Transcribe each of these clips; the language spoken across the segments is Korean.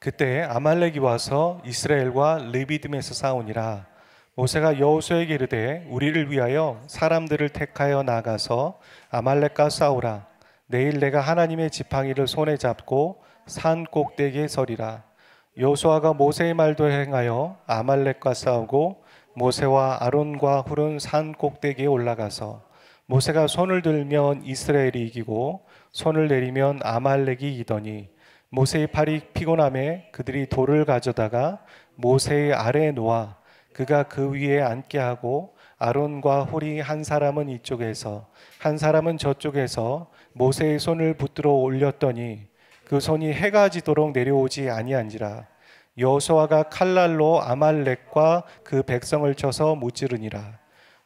그때 아말렉이 와서 이스라엘과 르비딤에서 싸우니라. 모세가 여호수아에게 이르되 우리를 위하여 사람들을 택하여 나가서 아말렉과 싸우라. 내일 내가 하나님의 지팡이를 손에 잡고 산 꼭대기에 서리라. 여호수아가 모세의 말도 행하여 아말렉과 싸우고 모세와 아론과 훌은 산 꼭대기에 올라가서 모세가 손을 들면 이스라엘이 이기고 손을 내리면 아말렉이 이기더니 모세의 팔이 피곤함에 그들이 돌을 가져다가 모세의 아래에 놓아 그가 그 위에 앉게 하고 아론과 훌이 한 사람은 이쪽에서 한 사람은 저쪽에서 모세의 손을 붙들어 올렸더니 그 손이 해가 지도록 내려오지 아니한지라. 여호수아가 칼날로 아말렉과 그 백성을 쳐서 무찌르니라.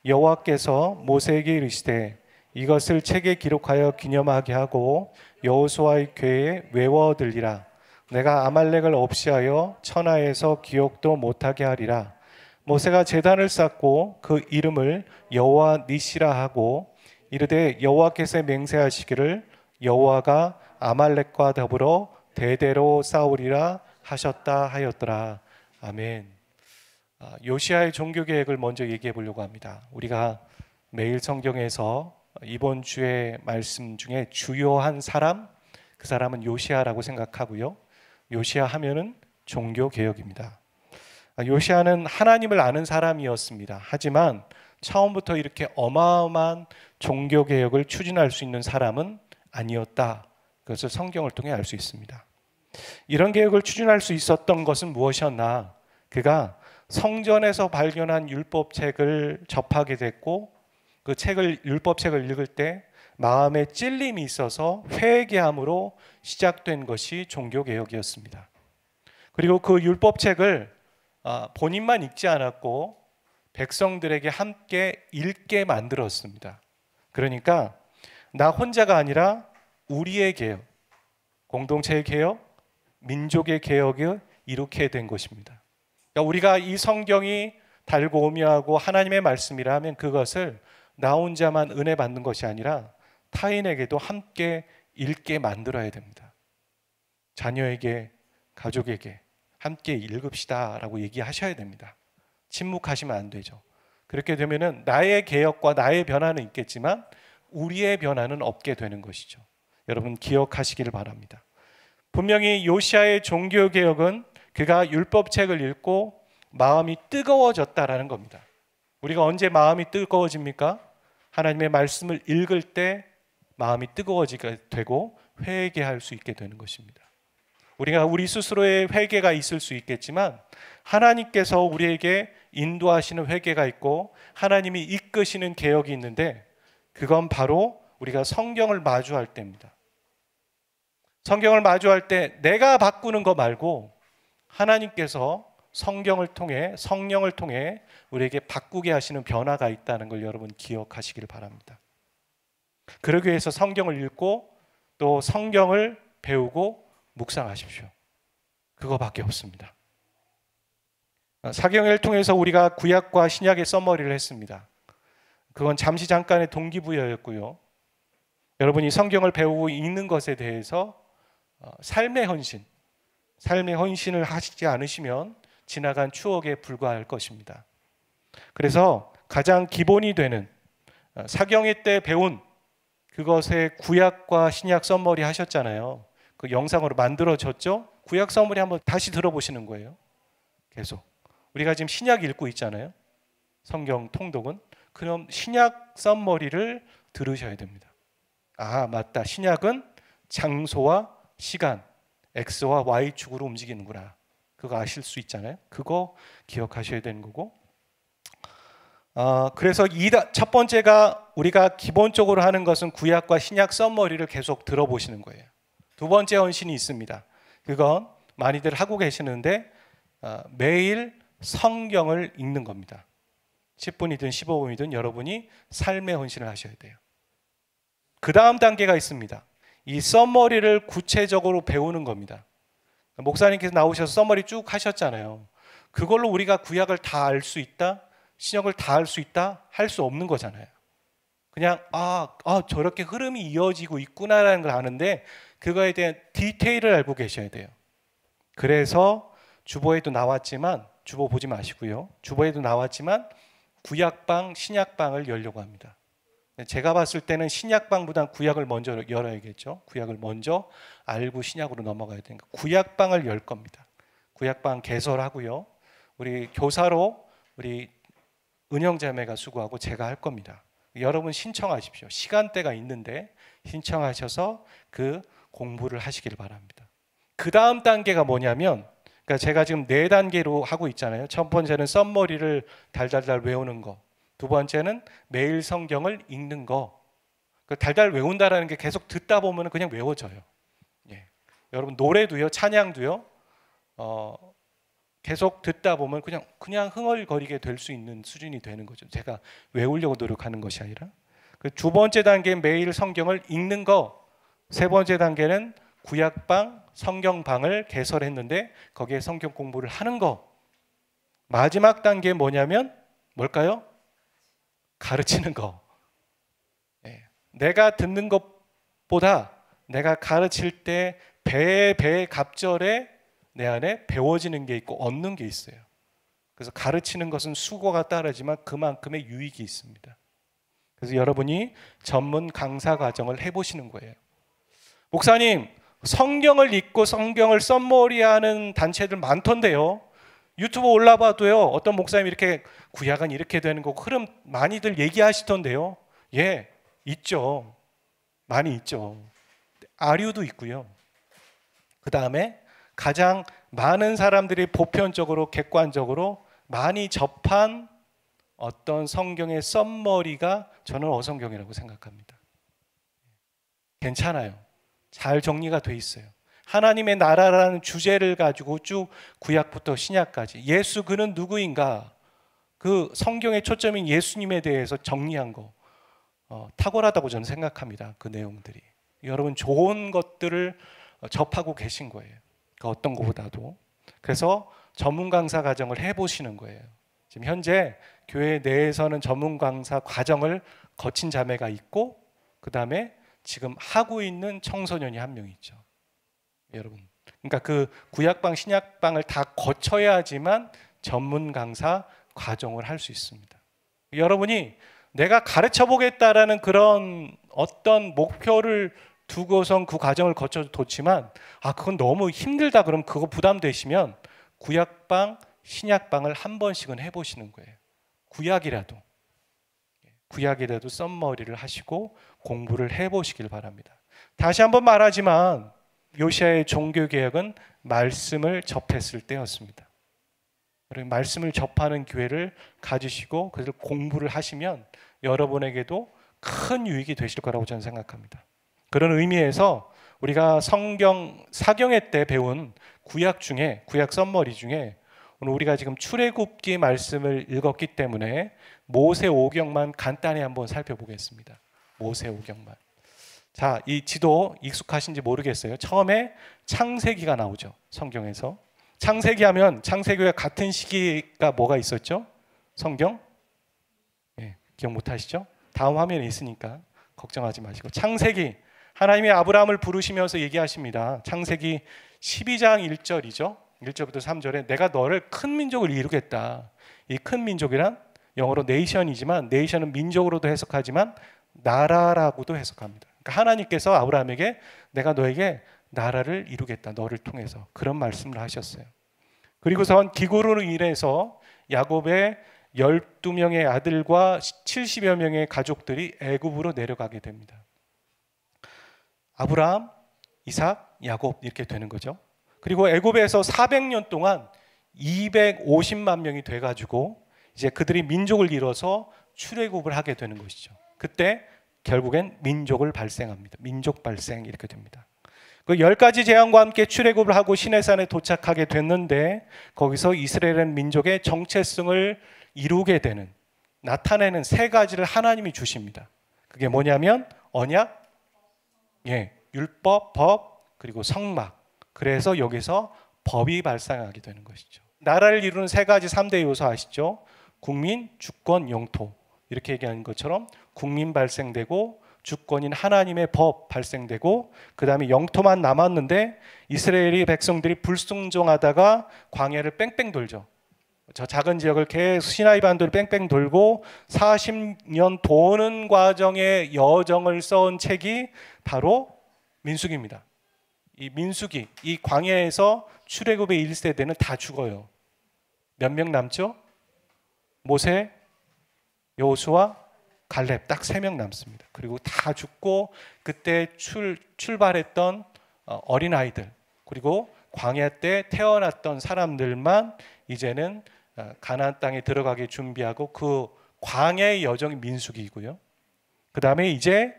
여호와께서 모세에게 이르시되 이것을 책에 기록하여 기념하게 하고 여호수아의 궤에 외워들리라. 내가 아말렉을 없이하여 천하에서 기억도 못하게 하리라. 모세가 제단을 쌓고 그 이름을 여호와 니시라 하고 이르되 여호와께서 맹세하시기를 여호와가 아말렉과 더불어 대대로 싸우리라 하셨다 하였더라. 아멘. 요시아의 종교 계획을 먼저 얘기해 보려고 합니다. 우리가 매일 성경에서 이번 주의 말씀 중에 주요한 사람, 그 사람은 요시아라고 생각하고요. 요시아 하면은 종교 개혁입니다. 요시아는 하나님을 아는 사람이었습니다. 하지만 처음부터 이렇게 어마어마한 종교 개혁을 추진할 수 있는 사람은 아니었다. 그것을 성경을 통해 알 수 있습니다. 이런 개혁을 추진할 수 있었던 것은 무엇이었나? 그가 성전에서 발견한 율법책을 접하게 됐고 그 율법책을 읽을 때 마음에 찔림이 있어서 회개함으로 시작된 것이 종교개혁이었습니다. 그리고 그 율법책을 본인만 읽지 않았고 백성들에게 함께 읽게 만들었습니다. 그러니까 나 혼자가 아니라 우리의 개혁, 공동체의 개혁, 민족의 개혁을 이룩게 된 것입니다. 그러니까 우리가 이 성경이 달고 오묘하고 하나님의 말씀이라면 그것을 나 혼자만 은혜 받는 것이 아니라 타인에게도 함께 읽게 만들어야 됩니다. 자녀에게, 가족에게 함께 읽읍시다 라고 얘기하셔야 됩니다. 침묵하시면 안 되죠. 그렇게 되면은 나의 개혁과 나의 변화는 있겠지만 우리의 변화는 없게 되는 것이죠. 여러분 기억하시기를 바랍니다. 분명히 요시아의 종교개혁은 그가 율법책을 읽고 마음이 뜨거워졌다라는 겁니다. 우리가 언제 마음이 뜨거워집니까? 하나님의 말씀을 읽을 때 마음이 뜨거워지게 되고 회개할 수 있게 되는 것입니다. 우리가 우리 스스로의 회개가 있을 수 있겠지만 하나님께서 우리에게 인도하시는 회개가 있고 하나님이 이끄시는 개혁이 있는데 그건 바로 우리가 성경을 마주할 때입니다. 성경을 마주할 때 내가 바꾸는 거 말고 하나님께서 성경을 통해 성령을 통해 우리에게 바꾸게 하시는 변화가 있다는 걸 여러분 기억하시기를 바랍니다. 그러기 위해서 성경을 읽고 또 성경을 배우고 묵상하십시오. 그거밖에 없습니다. 사경을 통해서 우리가 구약과 신약의 써머리를 했습니다. 그건 잠시 잠깐의 동기부여였고요. 여러분이 성경을 배우고 읽는 것에 대해서 삶의 헌신을 하시지 않으시면 지나간 추억에 불과할 것입니다. 그래서 가장 기본이 되는 사경회 때 배운 그것의 구약과 신약 써머리 하셨잖아요. 그 영상으로 만들어졌죠? 구약 써머리 한번 다시 들어보시는 거예요. 계속. 우리가 지금 신약 읽고 있잖아요. 성경 통독은. 그럼 신약 써머리를 들으셔야 됩니다. 아, 맞다. 신약은 장소와 시간, X와 Y축으로 움직이는구나. 그거 아실 수 있잖아요. 그거 기억하셔야 되는 거고. 그래서 첫 번째가 우리가 기본적으로 하는 것은 구약과 신약 써머리를 계속 들어보시는 거예요. 두 번째 헌신이 있습니다. 그건 많이들 하고 계시는데 매일 성경을 읽는 겁니다. 10분이든 15분이든 여러분이 삶의 헌신을 하셔야 돼요. 그 다음 단계가 있습니다. 이 써머리를 구체적으로 배우는 겁니다. 목사님께서 나오셔서 써머리 쭉 하셨잖아요. 그걸로 우리가 구약을 다 알 수 있다? 신약을 다 알 수 있다? 할 수 없는 거잖아요. 그냥 저렇게 흐름이 이어지고 있구나라는 걸 아는데 그거에 대한 디테일을 알고 계셔야 돼요. 그래서 주보에도 나왔지만, 주보 보지 마시고요. 주보에도 나왔지만 구약방, 신약방을 열려고 합니다. 제가 봤을 때는 신약방보다는 구약을 먼저 열어야겠죠. 구약을 먼저 알고 신약으로 넘어가야 되니까 구약방을 열 겁니다. 구약방 개설하고요. 우리 교사로 우리 은영자매가 수고하고 제가 할 겁니다. 여러분 신청하십시오. 시간대가 있는데 신청하셔서 그 공부를 하시길 바랍니다. 그 다음 단계가 뭐냐면, 그러니까 제가 지금 4단계로 하고 있잖아요. 첫 번째는 썸머리를 달달달 외우는 거, 두 번째는 매일 성경을 읽는 거. 달달 외운다라는 게 계속 듣다 보면 그냥 외워져요. 예. 여러분 노래도요, 찬양도요, 계속 듣다 보면 그냥 흥얼거리게 될 수 있는 수준이 되는 거죠. 제가 외우려고 노력하는 것이 아니라. 그 두 번째 단계는 매일 성경을 읽는 거, 세 번째 단계는 구약방, 성경방을 개설했는데 거기에 성경 공부를 하는 거. 마지막 단계 뭐냐면 뭘까요? 가르치는 거. 예. 내가 듣는 것보다 내가 가르칠 때 배의 갑절에 내 안에 배워지는 게 있고 얻는 게 있어요. 그래서 가르치는 것은 수고가 따르지만 그만큼의 유익이 있습니다. 그래서 여러분이 전문 강사 과정을 해보시는 거예요. 목사님, 성경을 읽고 성경을 썸머리하는 단체들 많던데요. 유튜브 올라봐도요, 어떤 목사님 이렇게 구약은 이렇게 되는 거고 흐름 많이들 얘기하시던데요. 예, 있죠. 많이 있죠. 아류도 있고요. 그 다음에 가장 많은 사람들이 보편적으로 객관적으로 많이 접한 어떤 성경의 썸머리가 저는 어성경이라고 생각합니다. 괜찮아요. 잘 정리가 돼 있어요. 하나님의 나라라는 주제를 가지고 쭉 구약부터 신약까지 예수 그는 누구인가, 그 성경의 초점인 예수님에 대해서 정리한 거 탁월하다고 저는 생각합니다. 그 내용들이. 여러분 좋은 것들을 접하고 계신 거예요. 그 어떤 것보다도. 그래서 전문 강사 과정을 해보시는 거예요. 지금 현재 교회 내에서는 전문 강사 과정을 거친 자매가 있고, 그 다음에 지금 하고 있는 청소년이 한 명 있죠. 여러분, 그러니까 그 구약방, 신약방을 다 거쳐야지만 전문 강사 과정을 할 수 있습니다. 여러분이 내가 가르쳐 보겠다라는 그런 어떤 목표를 두고선 그 과정을 거쳐도 좋지만, 그건 너무 힘들다 그럼 그거 부담되시면 구약방, 신약방을 한 번씩은 해보시는 거예요. 구약이라도 썸머리를 하시고 공부를 해보시길 바랍니다. 다시 한번 말하지만 요시야의 종교개혁은 말씀을 접했을 때였습니다. 말씀을 접하는 교회를 가지시고 그래서 공부를 하시면 여러분에게도 큰 유익이 되실 거라고 저는 생각합니다. 그런 의미에서 우리가 성경 사경회 때 배운 구약 중에, 구약 썸머리 중에 오늘 우리가 지금 출애굽기 말씀을 읽었기 때문에 모세 오경만 간단히 한번 살펴보겠습니다. 모세 오경만. 자, 이 지도 익숙하신지 모르겠어요. 처음에 창세기가 나오죠. 성경에서. 창세기 하면 창세기와 같은 시기가 뭐가 있었죠? 성경? 예, 기억 못 하시죠? 다음 화면에 있으니까 걱정하지 마시고. 창세기. 하나님이 아브라함을 부르시면서 얘기하십니다. 창세기 12장 1절이죠. 1절부터 3절에 내가 너를 큰 민족을 이루겠다. 이 큰 민족이란 영어로 네이션이지만, 네이션은 민족으로도 해석하지만 나라라고도 해석합니다. 그러니까 하나님께서 아브라함에게 내가 너에게 나라를 이루겠다, 너를 통해서, 그런 말씀을 하셨어요. 그리고선 기구로 인해서 야곱의 12명의 아들과 70여 명의 가족들이 애굽으로 내려가게 됩니다. 아브라함, 이삭, 야곱 이렇게 되는 거죠. 그리고 애굽에서 400년 동안 250만 명이 돼가지고 이제 그들이 민족을 이뤄서 출애굽을 하게 되는 것이죠. 그때 결국엔 민족을 발생합니다. 민족 발생 이렇게 됩니다. 그 10가지 재앙과 함께 출애굽을 하고 시내산에 도착하게 됐는데 거기서 이스라엘은 민족의 정체성을 이루게 되는, 나타내는 3가지를 하나님이 주십니다. 그게 뭐냐면 언약, 율법, 법, 그리고 성막. 그래서 여기서 법이 발생하게 되는 것이죠. 나라를 이루는 3가지 3대 요소 아시죠? 국민, 주권, 영토. 이렇게 얘기하는 것처럼 국민 발생되고 주권인 하나님의 법 발생되고, 그 다음에 영토만 남았는데 이스라엘이 백성들이 불순종하다가 광야를 뺑뺑 돌죠. 저 작은 지역을 계속 시나이 반도를 뺑뺑 돌고 40년 도는 과정의 여정을 써온 책이 바로 민수기입니다. 이 민수기, 이 광야에서 출애굽의 1세대는 다 죽어요. 몇 명 남죠? 모세, 여호수아, 갈렙 딱 3명 남습니다. 그리고 다 죽고 그때 출발했던 어린아이들, 그리고 광야 때 태어났던 사람들만 이제는 가나안 땅에 들어가게 준비하고, 그 광야의 여정이 민수기이고요. 그 다음에 이제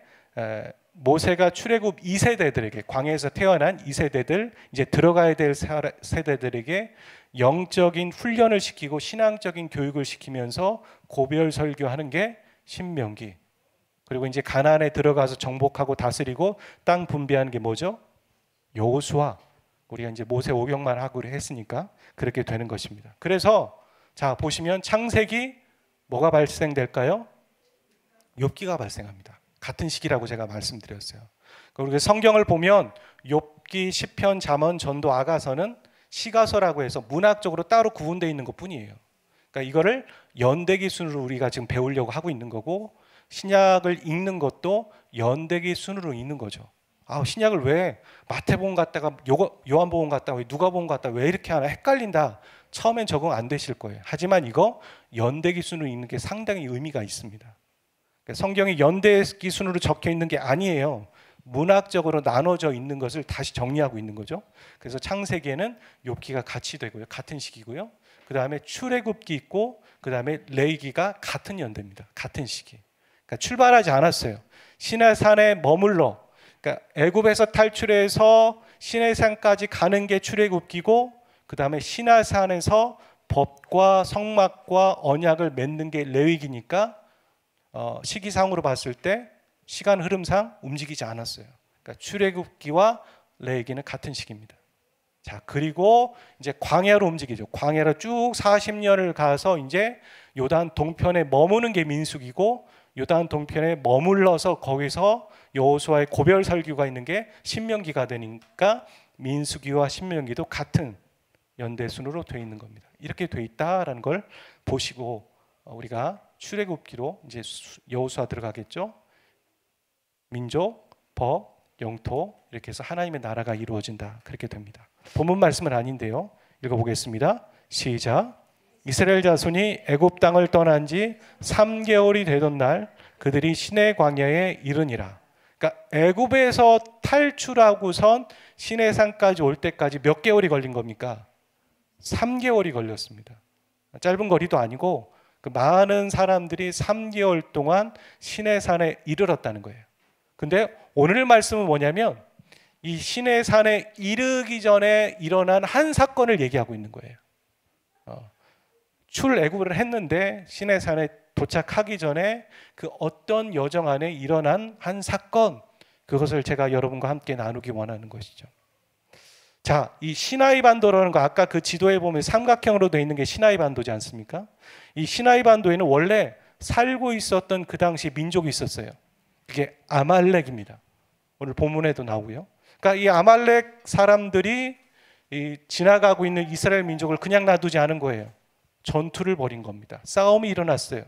모세가 출애굽 2세대들에게, 광야에서 태어난 2세대들, 이제 들어가야 될 세대들에게 영적인 훈련을 시키고 신앙적인 교육을 시키면서 고별 설교하는 게 신명기. 그리고 이제 가나안에 들어가서 정복하고 다스리고 땅 분배하는 게 뭐죠? 여호수아. 우리가 이제 모세 오경만 하고 했으니까 그렇게 되는 것입니다. 그래서 자 보시면 창세기 뭐가 발생될까요? 욥기가 발생합니다. 같은 시기라고 제가 말씀드렸어요. 그리고 성경을 보면 욥기, 시편, 잠언, 전도, 아가서는 시가서라고 해서 문학적으로 따로 구분되어 있는 것뿐이에요. 그러니까 이거를 연대기 순으로 우리가 지금 배우려고 하고 있는 거고, 신약을 읽는 것도 연대기 순으로 읽는 거죠. 신약을 왜 마태복음 갔다가 요한복음 갔다가 누가복음 갔다가 왜 이렇게 하나 헷갈린다. 처음엔 적응 안 되실 거예요. 하지만 이거 연대기 순으로 읽는 게 상당히 의미가 있습니다. 성경이 연대기 순으로 적혀 있는 게 아니에요. 문학적으로 나눠져 있는 것을 다시 정리하고 있는 거죠. 그래서 창세기에는 욥기가 같이 되고요. 같은 시기고요. 그 다음에 출애굽기 있고, 그 다음에 레위기가 같은 연대입니다. 같은 시기. 그러니까 출발하지 않았어요. 시내산에 머물러, 그러니까 애굽에서 탈출해서 시내산까지 가는 게 출애굽기고, 그 다음에 시내산에서 법과 성막과 언약을 맺는 게 레위기니까 시기상으로 봤을 때 시간 흐름상 움직이지 않았어요. 그러니까 출애굽기와 레위기는 같은 시기입니다. 자, 그리고 이제 광야로 움직이죠. 광야로 쭉 40년을 가서 이제 요단 동편에 머무는 게 민수기고, 요단 동편에 머물러서 거기서 여호수아의 고별 설교가 있는 게 신명기가 되니까 민수기와 신명기도 같은 연대순으로 되어 있는 겁니다. 이렇게 되어 있다라는 걸 보시고 우리가 출애굽기로 이제 여호수아 들어가겠죠. 민족, 법, 영토, 이렇게 해서 하나님의 나라가 이루어진다. 그렇게 됩니다. 본문 말씀은 아닌데요. 읽어보겠습니다. 시작. 이스라엘 자손이 애굽 땅을 떠난 지 3개월이 되던 날 그들이 시내 광야에 이르니라. 그러니까 애굽에서 탈출하고선 시내산까지 올 때까지 몇 개월이 걸린 겁니까? 3개월이 걸렸습니다. 짧은 거리도 아니고 그 많은 사람들이 3개월 동안 시내산에 이르렀다는 거예요. 근데 오늘 말씀은 뭐냐면 이 시내산에 이르기 전에 일어난 한 사건을 얘기하고 있는 거예요. 출애굽을 했는데 시내산에 도착하기 전에 그 어떤 여정 안에 일어난 한 사건, 그것을 제가 여러분과 함께 나누기 원하는 것이죠. 자, 이 시나이 반도라는 거 아까 그 지도에 보면 삼각형으로 되어 있는 게 시나이 반도지 않습니까? 이 시나이 반도에는 원래 살고 있었던 그 당시 민족이 있었어요. 그게 아말렉입니다. 오늘 본문에도 나오고요. 그러니까 이 아말렉 사람들이 이 지나가고 있는 이스라엘 민족을 그냥 놔두지 않은 거예요. 전투를 벌인 겁니다. 싸움이 일어났어요.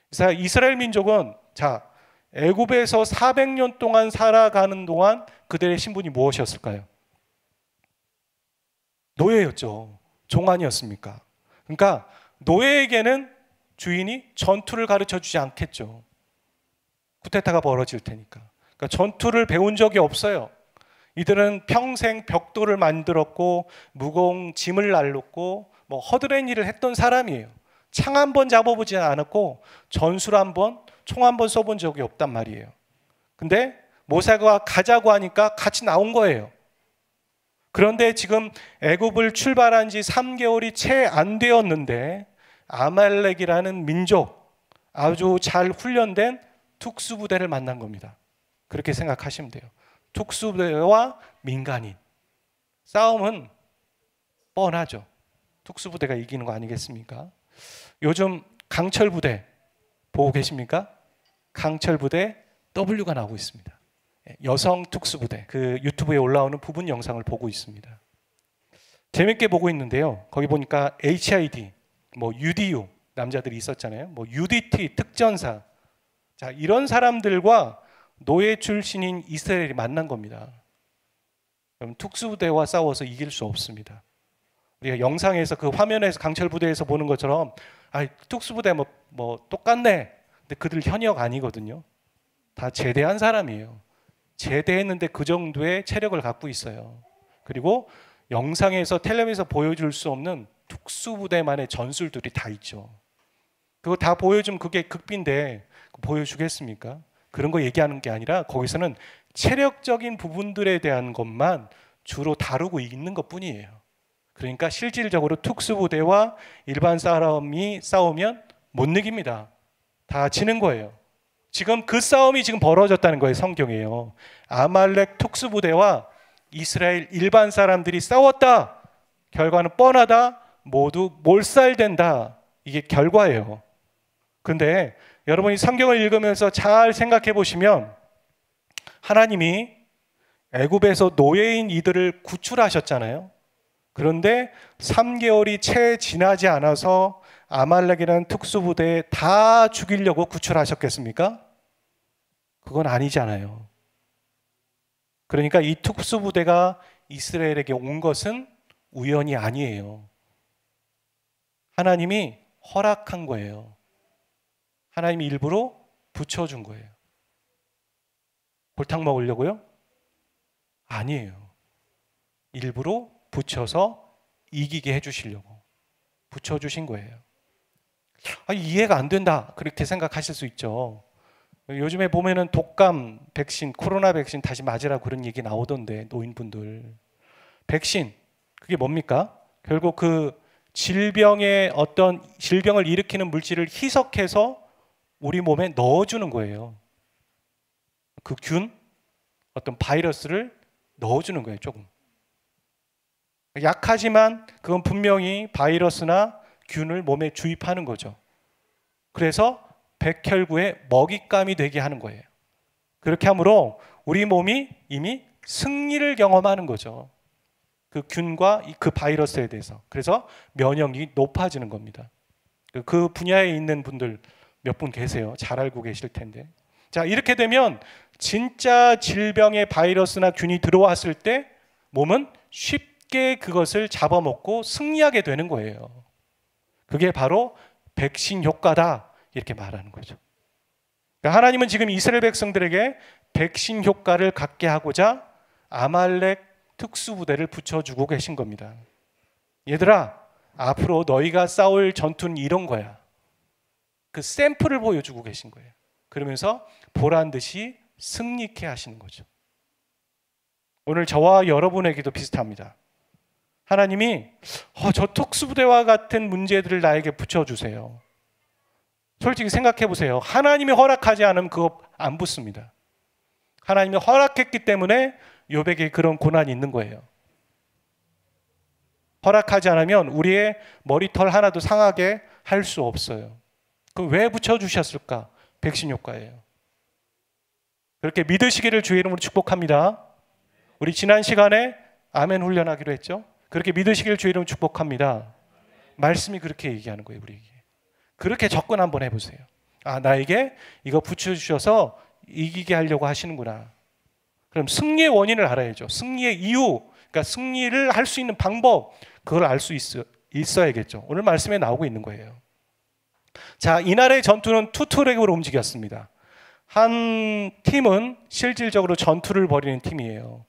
그래서 이스라엘 민족은 자, 애굽에서 400년 동안 살아가는 동안 그들의 신분이 무엇이었을까요? 노예였죠. 종 아니었습니까? 그러니까 노예에게는 주인이 전투를 가르쳐 주지 않겠죠. 쿠데타가 벌어질 테니까. 그러니까 전투를 배운 적이 없어요. 이들은 평생 벽돌을 만들었고 무거운 짐을 날렸고 뭐 허드렛 일을 했던 사람이에요. 창 한 번 잡아보지 않았고 전술 한 번, 총 한 번 써본 적이 없단 말이에요. 근데 모세가 가자고 하니까 같이 나온 거예요. 그런데 지금 애굽을 출발한 지 3개월이 채 안 되었는데 아말렉이라는 민족, 아주 잘 훈련된 특수부대를 만난 겁니다. 그렇게 생각하시면 돼요. 특수부대와 민간인. 싸움은 뻔하죠. 특수부대가 이기는 거 아니겠습니까? 요즘 강철부대 보고 계십니까? 강철부대 W가 나오고 있습니다. 여성 특수부대, 그 유튜브에 올라오는 부분 영상을 보고 있습니다. 재밌게 보고 있는데요. 거기 보니까 HID, 뭐 UDU 남자들이 있었잖아요. 뭐 UDT 특전사, 자 이런 사람들과 노예 출신인 이스라엘이 만난 겁니다. 그럼 특수부대와 싸워서 이길 수 없습니다. 우리가 영상에서 그 화면에서 강철 부대에서 보는 것처럼 특수부대 뭐 똑같네. 근데 그들 현역 아니거든요. 다 제대한 사람이에요. 제대했는데 그 정도의 체력을 갖고 있어요. 그리고 영상에서 텔레비전에서 보여줄 수 없는 특수부대만의 전술들이 다 있죠. 그거 다 보여주면 그게 극비인데 보여주겠습니까? 그런 거 얘기하는 게 아니라 거기서는 체력적인 부분들에 대한 것만 주로 다루고 있는 것뿐이에요. 그러니까 실질적으로 특수부대와 일반 사람이 싸우면 못 이깁니다. 다 지는 거예요. 지금 그 싸움이 지금 벌어졌다는 거예요. 성경이에요. 아말렉 특수부대와 이스라엘 일반 사람들이 싸웠다. 결과는 뻔하다. 모두 몰살된다. 이게 결과예요. 근데 여러분이 성경을 읽으면서 잘 생각해 보시면 하나님이 애굽에서 노예인 이들을 구출하셨잖아요. 그런데 3개월이 채 지나지 않아서 아말렉이라는 특수부대에 다 죽이려고 구출하셨겠습니까? 그건 아니잖아요. 그러니까 이 특수부대가 이스라엘에게 온 것은 우연이 아니에요. 하나님이 허락한 거예요. 하나님이 일부러 붙여준 거예요. 골탕 먹으려고요? 아니에요. 일부러 붙여서 이기게 해주시려고 붙여주신 거예요. 이해가 안 된다 그렇게 생각하실 수 있죠. 요즘에 보면은 독감 백신, 코로나 백신 다시 맞으라고 그런 얘기 나오던데 노인분들. 백신 그게 뭡니까? 결국 그 질병의 어떤 질병을 일으키는 물질을 희석해서 우리 몸에 넣어주는 거예요. 그 균, 어떤 바이러스를 넣어주는 거예요. 조금 약하지만 그건 분명히 바이러스나 균을 몸에 주입하는 거죠. 그래서 백혈구의 먹잇감이 되게 하는 거예요. 그렇게 함으로 우리 몸이 이미 승리를 경험하는 거죠. 그 균과 그 바이러스에 대해서. 그래서 면역력이 높아지는 겁니다. 그 분야에 있는 분들 몇 분 계세요. 잘 알고 계실 텐데. 자, 이렇게 되면 진짜 질병의 바이러스나 균이 들어왔을 때 몸은 쉽게 그것을 잡아먹고 승리하게 되는 거예요. 그게 바로 백신 효과다 이렇게 말하는 거죠. 그러니까 하나님은 지금 이스라엘 백성들에게 백신 효과를 갖게 하고자 아말렉 특수부대를 붙여주고 계신 겁니다. 얘들아, 앞으로 너희가 싸울 전투는 이런 거야. 그 샘플을 보여주고 계신 거예요. 그러면서 보란 듯이 승리케 하시는 거죠. 오늘 저와 여러분에게도 비슷합니다. 하나님이 저 특수부대와 같은 문제들을 나에게 붙여주세요. 솔직히 생각해 보세요. 하나님이 허락하지 않으면 그거 안 붙습니다. 하나님이 허락했기 때문에 욥에게 그런 고난이 있는 거예요. 허락하지 않으면 우리의 머리털 하나도 상하게 할 수 없어요. 그럼 왜 붙여주셨을까? 백신 효과예요. 그렇게 믿으시기를 주의 이름으로 축복합니다. 우리 지난 시간에 아멘 훈련하기로 했죠. 그렇게 믿으시기를 주의 이름으로 축복합니다. 말씀이 그렇게 얘기하는 거예요. 우리에게. 그렇게 접근 한번 해보세요. 나에게 이거 붙여주셔서 이기게 하려고 하시는구나. 그럼 승리의 원인을 알아야죠. 승리의 이유, 그러니까 승리를 할 수 있는 방법, 그걸 알 수 있어야겠죠. 오늘 말씀에 나오고 있는 거예요. 자, 이날의 전투는 투 트랙으로 움직였습니다. 한 팀은 실질적으로 전투를 벌이는 팀이에요.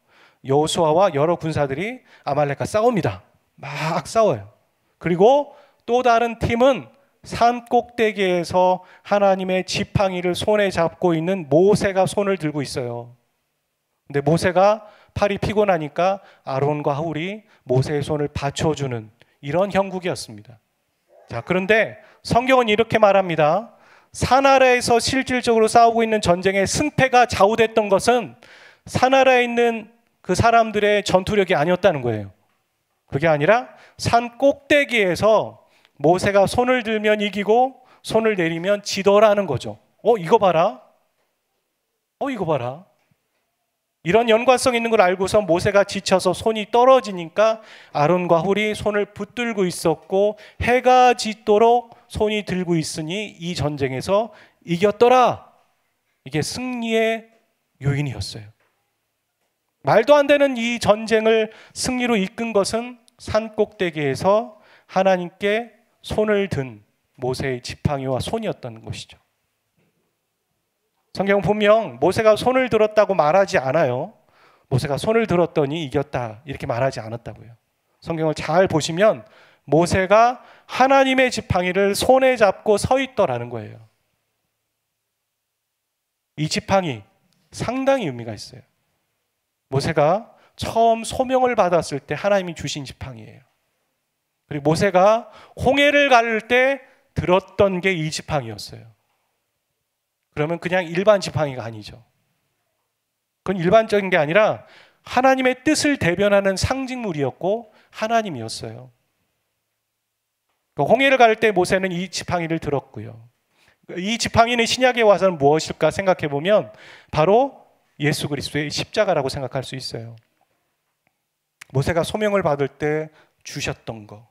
여호수아와 여러 군사들이 아말렉과 싸웁니다. 막 싸워요. 그리고 또 다른 팀은 산 꼭대기에서 하나님의 지팡이를 손에 잡고 있는 모세가 손을 들고 있어요. 근데 모세가 팔이 피곤하니까 아론과 하울이 모세의 손을 받쳐주는 이런 형국이었습니다. 자, 그런데 성경은 이렇게 말합니다. 산 아래에서 실질적으로 싸우고 있는 전쟁의 승패가 좌우됐던 것은 산 아래에 있는 그 사람들의 전투력이 아니었다는 거예요. 그게 아니라 산 꼭대기에서 모세가 손을 들면 이기고 손을 내리면 지더라는 거죠. 이거 봐라. 이거 봐라. 이런 연관성 있는 걸 알고서 모세가 지쳐서 손이 떨어지니까 아론과 훌이 손을 붙들고 있었고 해가 짓도록 손이 들고 있으니 이 전쟁에서 이겼더라. 이게 승리의 요인이었어요. 말도 안 되는 이 전쟁을 승리로 이끈 것은 산 꼭대기에서 하나님께 손을 든 모세의 지팡이와 손이었던 것이죠. 성경 분명 모세가 손을 들었다고 말하지 않아요. 모세가 손을 들었더니 이겼다 이렇게 말하지 않았다고요. 성경을 잘 보시면 모세가 하나님의 지팡이를 손에 잡고 서 있더라는 거예요. 이 지팡이 상당히 의미가 있어요. 모세가 처음 소명을 받았을 때 하나님이 주신 지팡이에요. 그리고 모세가 홍해를 가를 때 들었던 게 이 지팡이였어요. 그러면 그냥 일반 지팡이가 아니죠. 그건 일반적인 게 아니라 하나님의 뜻을 대변하는 상징물이었고 하나님이었어요. 홍해를 갈 때 모세는 이 지팡이를 들었고요. 이 지팡이는 신약에 와서는 무엇일까 생각해 보면 바로 예수 그리스도의 십자가라고 생각할 수 있어요. 모세가 소명을 받을 때 주셨던 거,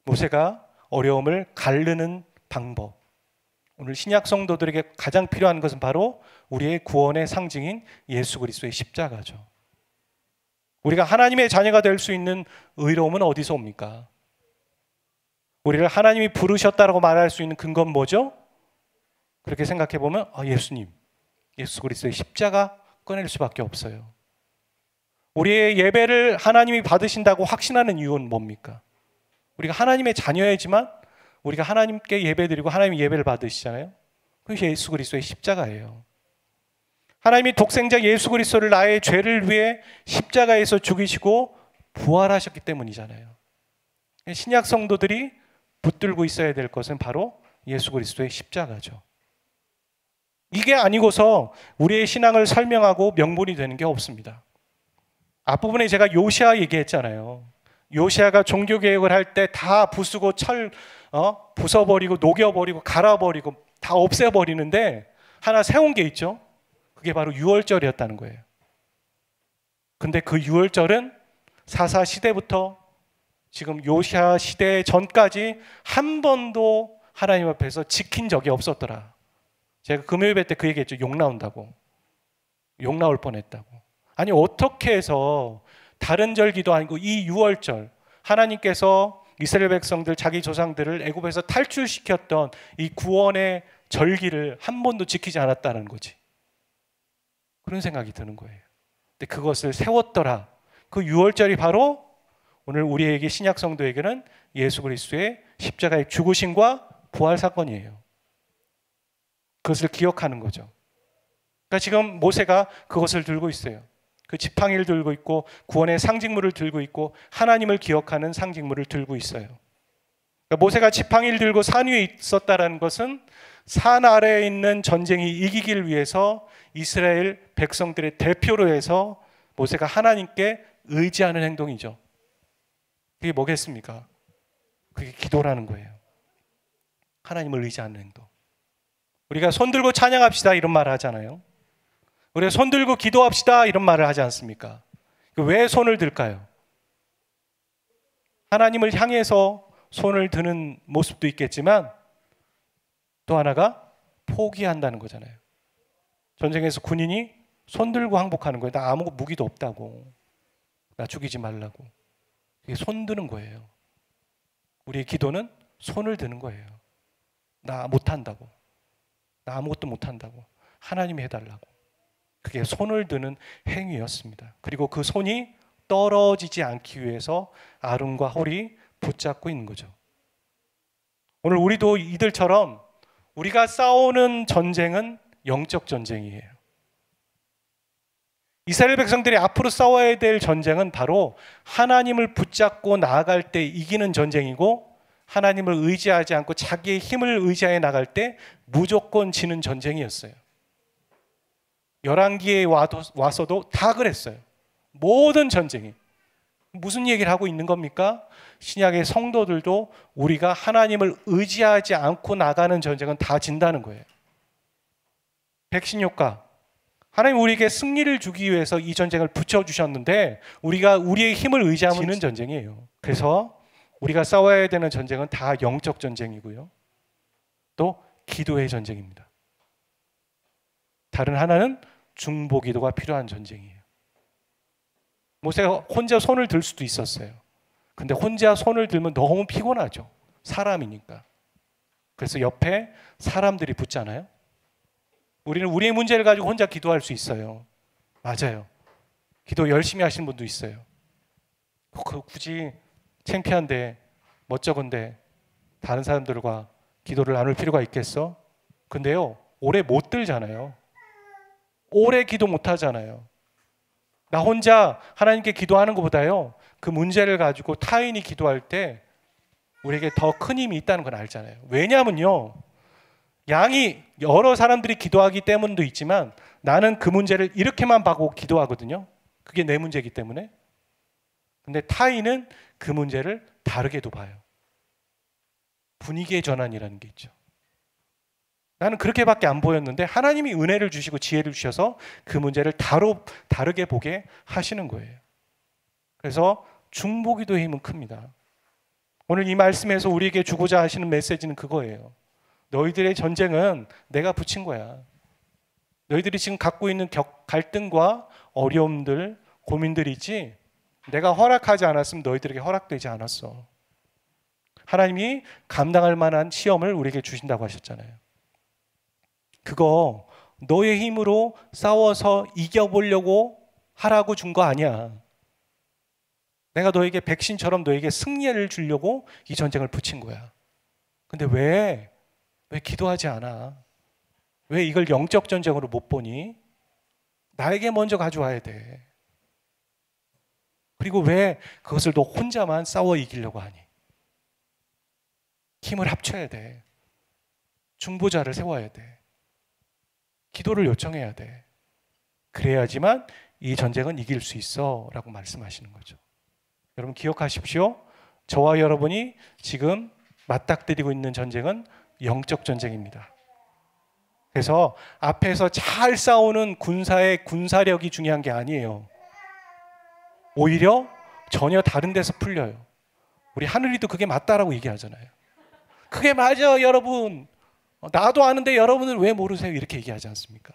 모세가 어려움을 가르는 방법, 오늘 신약 성도들에게 가장 필요한 것은 바로 우리의 구원의 상징인 예수 그리스도의 십자가죠. 우리가 하나님의 자녀가 될 수 있는 의로움은 어디서 옵니까? 우리를 하나님이 부르셨다라고 말할 수 있는 근거는 뭐죠? 그렇게 생각해 보면 예수님, 예수 그리스도의 십자가 꺼낼 수밖에 없어요. 우리의 예배를 하나님이 받으신다고 확신하는 이유는 뭡니까? 우리가 하나님의 자녀이지만 우리가 하나님께 예배드리고 하나님의 예배를 받으시잖아요. 그것이 예수 그리스도의 십자가예요. 하나님이 독생자 예수 그리스도를 나의 죄를 위해 십자가에서 죽이시고 부활하셨기 때문이잖아요. 신약 성도들이 붙들고 있어야 될 것은 바로 예수 그리스도의 십자가죠. 이게 아니고서 우리의 신앙을 설명하고 명분이 되는 게 없습니다. 앞부분에 제가 요시아 얘기했잖아요. 요시아가 종교개혁을 할 때 다 부수고 부숴버리고 녹여버리고 갈아버리고 다 없애버리는데 하나 세운 게 있죠. 그게 바로 유월절이었다는 거예요. 근데 그 유월절은 사사 시대부터 지금 요시아 시대 전까지 한 번도 하나님 앞에서 지킨 적이 없었더라. 제가 금요 예배 때 그 얘기했죠. 욕 나온다고. 욕 나올 뻔했다고. 아니 어떻게 해서 다른 절기도 아니고 이 유월절, 하나님께서 이스라엘 백성들 자기 조상들을 애굽에서 탈출시켰던 이 구원의 절기를 한 번도 지키지 않았다는 거지. 그런 생각이 드는 거예요. 근데 그것을 세웠더라. 그 유월절이 바로 오늘 우리에게 신약 성도에게는 예수 그리스도의 십자가의 죽으심과 부활 사건이에요. 그것을 기억하는 거죠. 그러니까 지금 모세가 그것을 들고 있어요. 그 지팡이를 들고 있고 구원의 상징물을 들고 있고 하나님을 기억하는 상징물을 들고 있어요. 그러니까 모세가 지팡이를 들고 산 위에 있었다는 것은 산 아래에 있는 전쟁이 이기기를 위해서 이스라엘 백성들의 대표로 해서 모세가 하나님께 의지하는 행동이죠. 그게 뭐겠습니까? 그게 기도라는 거예요. 하나님을 의지하는 행동. 우리가 손 들고 찬양합시다 이런 말을 하잖아요. 우리가 손 들고 기도합시다 이런 말을 하지 않습니까? 왜 손을 들까요? 하나님을 향해서 손을 드는 모습도 있겠지만 또 하나가 포기한다는 거잖아요. 전쟁에서 군인이 손 들고 항복하는 거예요. 나 아무 무기도 없다고. 나 죽이지 말라고. 이게 손 드는 거예요. 우리의 기도는 손을 드는 거예요. 나 못한다고. 나 아무것도 못한다고. 하나님이 해달라고. 그게 손을 드는 행위였습니다. 그리고 그 손이 떨어지지 않기 위해서 아론과 홀이 붙잡고 있는 거죠. 오늘 우리도 이들처럼 우리가 싸우는 전쟁은 영적 전쟁이에요. 이스라엘 백성들이 앞으로 싸워야 될 전쟁은 바로 하나님을 붙잡고 나아갈 때 이기는 전쟁이고 하나님을 의지하지 않고 자기의 힘을 의지하여 나갈 때 무조건 지는 전쟁이었어요. 열왕기에 와서도 다 그랬어요. 모든 전쟁이. 무슨 얘기를 하고 있는 겁니까? 신약의 성도들도 우리가 하나님을 의지하지 않고 나가는 전쟁은 다 진다는 거예요. 백신효과. 하나님 우리에게 승리를 주기 위해서 이 전쟁을 붙여주셨는데 우리가 우리의 힘을 의지하면 지는 전쟁이에요. 그래서 우리가 싸워야 되는 전쟁은 다 영적 전쟁이고요. 또 기도의 전쟁입니다. 다른 하나는 중보기도가 필요한 전쟁이에요. 모세가 혼자 손을 들 수도 있었어요. 근데 혼자 손을 들면 너무 피곤하죠. 사람이니까. 그래서 옆에 사람들이 붙잖아요. 우리는 우리의 문제를 가지고 혼자 기도할 수 있어요. 맞아요. 기도 열심히 하시는 분도 있어요. 굳이 창피한데 멋쩍은데 다른 사람들과 기도를 나눌 필요가 있겠어? 근데요, 오래 못 들잖아요. 오래 기도 못 하잖아요. 나 혼자 하나님께 기도하는 것보다요, 그 문제를 가지고 타인이 기도할 때 우리에게 더 큰 힘이 있다는 건 알잖아요. 왜냐하면요, 양이 여러 사람들이 기도하기 때문도 있지만 나는 그 문제를 이렇게만 보고 기도하거든요. 그게 내 문제이기 때문에. 근데 타인은 그 문제를 다르게도 봐요. 분위기의 전환이라는 게 있죠. 나는 그렇게밖에 안 보였는데 하나님이 은혜를 주시고 지혜를 주셔서 그 문제를 다르게 보게 하시는 거예요. 그래서 중보기도의 힘은 큽니다. 오늘 이 말씀에서 우리에게 주고자 하시는 메시지는 그거예요. 너희들의 전쟁은 내가 붙인 거야. 너희들이 지금 갖고 있는 갈등과 어려움들, 고민들이 있지, 내가 허락하지 않았으면 너희들에게 허락되지 않았어. 하나님이 감당할 만한 시험을 우리에게 주신다고 하셨잖아요. 그거 너의 힘으로 싸워서 이겨보려고 하라고 준 거 아니야. 내가 너에게 백신처럼 너에게 승리를 주려고 이 전쟁을 붙인 거야. 근데 왜 기도하지 않아? 왜 이걸 영적 전쟁으로 못 보니? 나에게 먼저 가져와야 돼. 그리고 왜 그것을 너 혼자만 싸워 이기려고 하니? 힘을 합쳐야 돼. 중보자를 세워야 돼. 기도를 요청해야 돼. 그래야지만 이 전쟁은 이길 수 있어 라고 말씀하시는 거죠. 여러분 기억하십시오. 저와 여러분이 지금 맞닥뜨리고 있는 전쟁은 영적 전쟁입니다. 그래서 앞에서 잘 싸우는 군사의 군사력이 중요한 게 아니에요. 오히려 전혀 다른 데서 풀려요. 우리 하늘이도 그게 맞다라고 얘기하잖아요. 그게 맞아 여러분. 나도 아는데 여러분은 왜 모르세요? 이렇게 얘기하지 않습니까?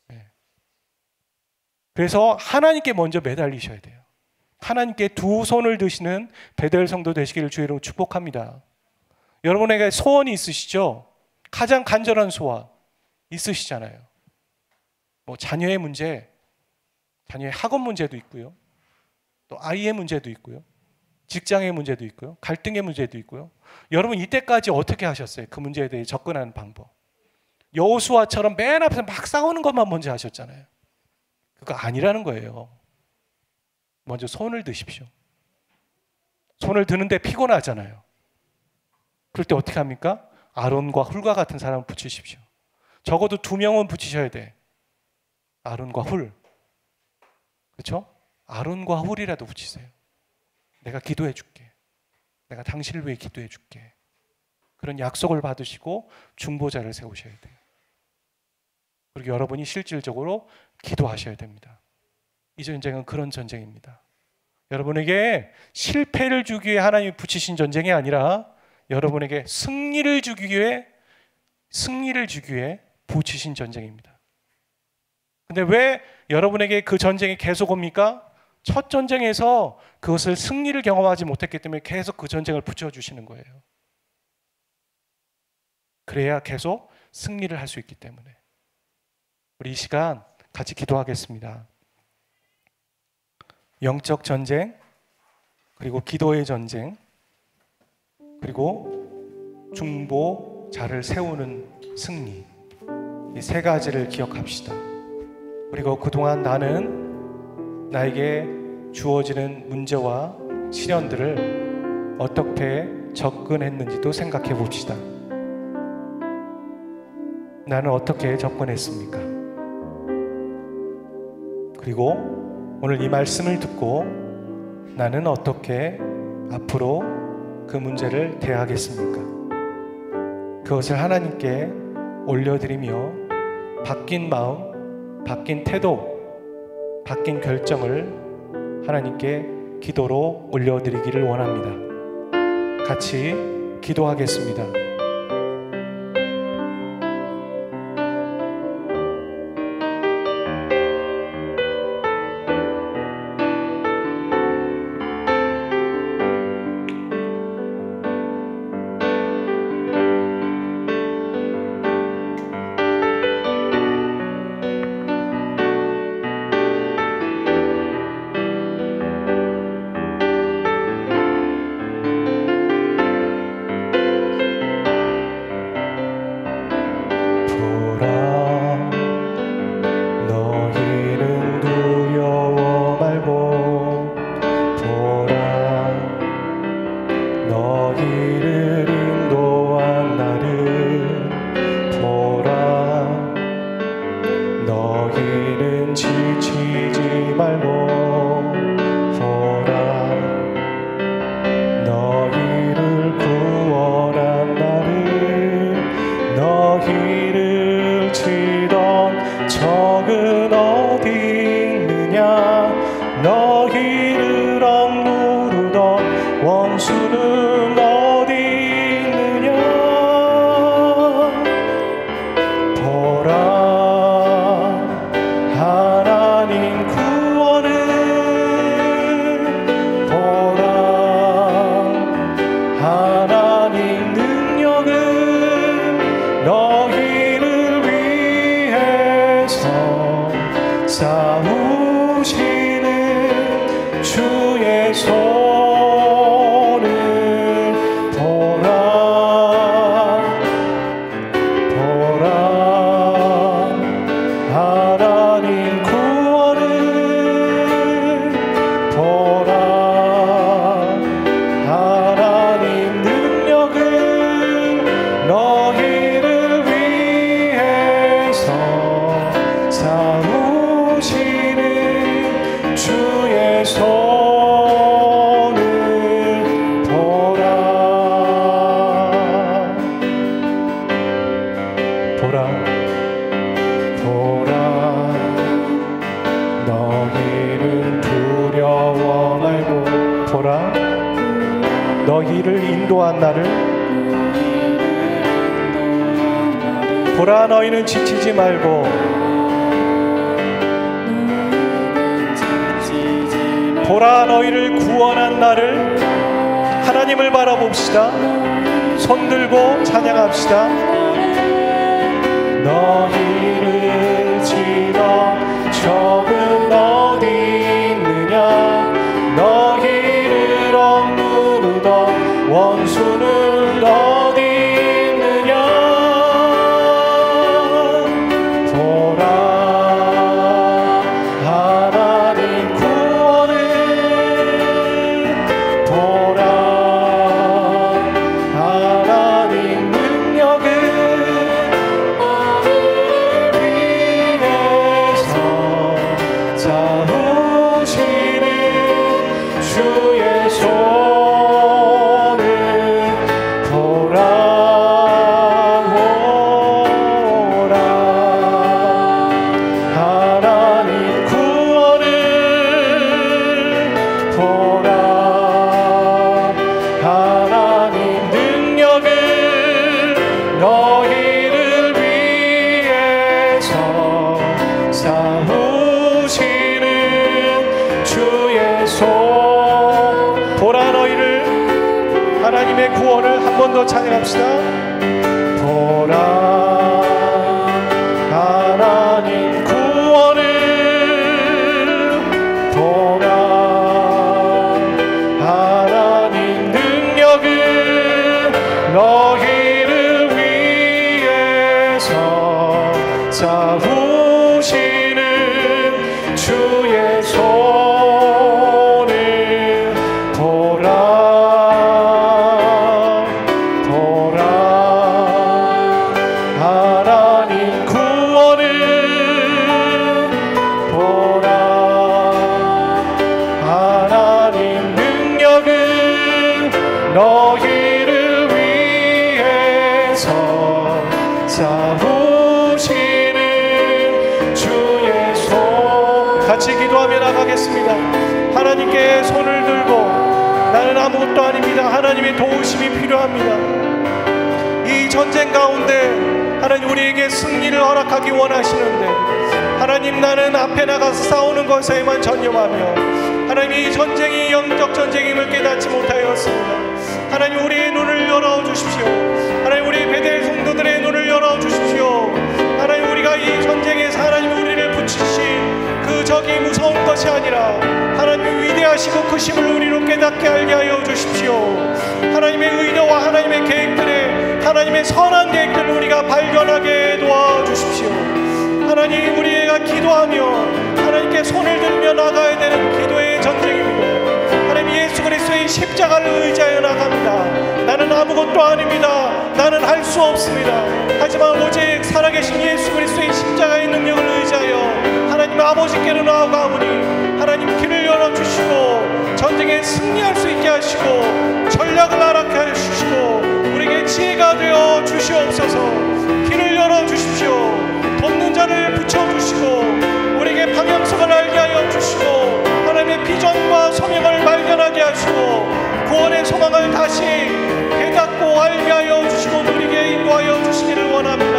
네. 그래서 하나님께 먼저 매달리셔야 돼요. 하나님께 두 손을 드시는 베델 성도 되시기를 주의로 축복합니다. 여러분에게 소원이 있으시죠? 가장 간절한 소원 있으시잖아요. 뭐 자녀의 문제, 자녀의 학업 문제도 있고요. 또 아이의 문제도 있고요. 직장의 문제도 있고요. 갈등의 문제도 있고요. 여러분 이때까지 어떻게 하셨어요? 그 문제에 대해 접근하는 방법. 여호수아처럼 맨 앞에서 막 싸우는 것만 먼저 하셨잖아요. 그거 아니라는 거예요. 먼저 손을 드십시오. 손을 드는데 피곤하잖아요. 그럴 때 어떻게 합니까? 아론과 훌과 같은 사람을 붙이십시오. 적어도 2명은 붙이셔야 돼. 아론과 훌. 그렇죠? 아론과 훌이라도 붙이세요. 내가 기도해 줄게. 내가 당신을 위해 기도해 줄게. 그런 약속을 받으시고 중보자를 세우셔야 돼요. 그리고 여러분이 실질적으로 기도하셔야 됩니다. 이 전쟁은 그런 전쟁입니다. 여러분에게 실패를 주기 위해 하나님이 붙이신 전쟁이 아니라 여러분에게 승리를 주기 위해 붙이신 전쟁입니다. 근데 왜 여러분에게 그 전쟁이 계속 옵니까? 첫 전쟁에서 그것을 승리를 경험하지 못했기 때문에 계속 그 전쟁을 붙여주시는 거예요. 그래야 계속 승리를 할 수 있기 때문에. 우리 이 시간 같이 기도하겠습니다. 영적 전쟁, 그리고 기도의 전쟁, 그리고 중보자를 세우는 승리, 이 세 가지를 기억합시다. 그리고 그동안 나는 나에게 주어지는 문제와 시련들을 어떻게 접근했는지도 생각해 봅시다. 나는 어떻게 접근했습니까? 그리고 오늘 이 말씀을 듣고 나는 어떻게 앞으로 그 문제를 대하겠습니까? 그것을 하나님께 올려드리며 바뀐 마음, 바뀐 태도, 바뀐 결정을 하나님께 기도로 올려드리기를 원합니다. 같이 기도하겠습니다. 너희를 인도한 나를 보라. 너희는 지치지 말고 보라. 너희를 구원한 나를. 하나님을 바라봅시다. 손들고 찬양합시다. 너희를 지러 적은 어디 있느냐. 너희를 억누르던 원수는 어디 있느냐. 보라, 하나님 구원을 보라. 하나님 능력을 위해서 싸우시는 주의 손을 보라. 오라. 하나님 구원을 보라. 하나님 능력을 너희를 위해서 싸우시는 주의 손. 보라. 너희를 하나님의 구원을 한 번 더 찬양합시다. 보라. 하나님 구원을 보라. 하나님 능력을 너희를 위해서 싸우시는 주의 손을 보라. 보라. 하나님 구원을 보라. 하나님 능력을 너희를 위해서 싸우시는 주의 나아가겠습니다. 하나님께 손을 들고 나는 아무것도 아닙니다. 하나님의 도우심이 필요합니다. 이 전쟁 가운데 하나님 우리에게 승리를 허락하기 원하시는데 하나님 나는 앞에 나가서 싸우는 것에만 전념하며 하나님 이 전쟁이 영적 전쟁임을 깨닫지 못하였습니다. 하나님 우리의 눈을 열어주십시오. 하나님 우리 베델 성도들의 눈을 열어주십시오. 하나님 우리가 이 전쟁에서 하나님 우리를 붙이신 그 적이 무서운 것이 아니라 하나님 위대하시고 크심을 우리로 깨닫게 알게 하여 주십시오. 하나님의 의도와 하나님의 계획들에 하나님의 선한 계획들을 우리가 발견하게 도와주십시오. 하나님 우리가 기도하며 하나님께 손을 들며 나가야 되는 기도의 전쟁입니다. 하나님 예수 그리스도의 십자가를 의지하여 나갑니다. 나는 아무것도 아닙니다. 나는 할 수 없습니다. 하지만 오직 살아계신 예수 그리스도의 십자가의 능력을 의지하여 하나님 아버지께로 나아가오니 하나님 길을 열어주시고 전쟁에 승리할 수 있게 하시고 전략을 알게 하시고 우리에게 지혜가 되어 주시옵소서. 길을 열어주십시오. 돕는 자를 붙여주시고 우리에게 방향성을 알게 하여 주시고 하나님의 비전과 소명을 발견하게 하시고 구원의 소망을 다시 깨닫고 알게 하여 주시고 누리게 인도하여 주시기를 원합니다.